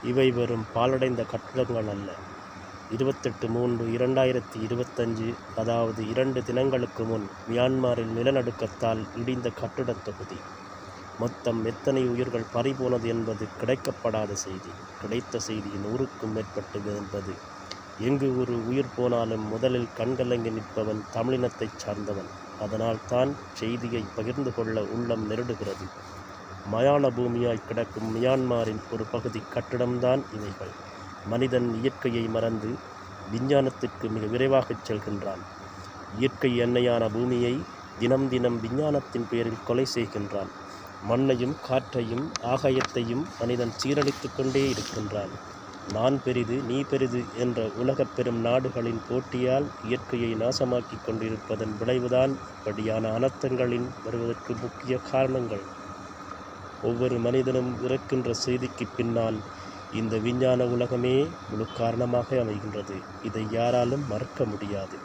இவை வெறும் பாழடைந்த கட்டடங்கள் அல்ல. 28/3/2025, அதாவது 2 தினங்களுக்கு முன் மியான்மரில் நிலநடுக்கத்தால் இடிந்த கட்டிடத் தொகுதி. மொத்தம் எத்தனை உயிர்கள் பறிபோனது என்பது கிடைக்கப்படாத செய்தி. கிடைத்த செய்தி 100க்கும் மேற்பட்டது என்பது. எங்கு ஒரு உயிர் போனாலும் முதலில் கண்கலங்கி நிற்பவன் தமிழினத்தைச் சார்ந்தவன். அதனால் தான் செய்தியை பகிர்ந்து கொள்ள உள்ளம் நெருடுகிறது. மயான பூமியாய் கிடக்கும் மியான்மரின் ஒரு பகுதி கட்டிடம்தான் இவைகள். மனிதன் இயற்கையை மறந்து விஞ்ஞானத்திற்கு மிக விரைவாகச் செல்கின்றான். இயற்கை எண்ணெயான பூமியை தினம் தினம் விஞ்ஞானத்தின் பெயரில் கொலை செய்கின்றான். மண்ணையும் காற்றையும் ஆகாயத்தையும் மனிதன் சீரழித்து கொண்டே இருக்கின்றான். நான் பெரிது நீ பெரிது என்ற உலகப் பெரும் நாடுகளின் போட்டியால் இயற்கையை நாசமாக்கி கொண்டிருப்பதன் விளைவுதான் இப்படியான அனர்த்தங்களின் வருவதற்கு முக்கிய காரணங்கள். ஒவ்வொரு மனிதனும் இறக்கின்ற செய்திக்கு பின்னால் இந்த விஞ்ஞான உலகமே முழு காரணமாக அமைகின்றது. இதை யாராலும் மறுக்க முடியாது.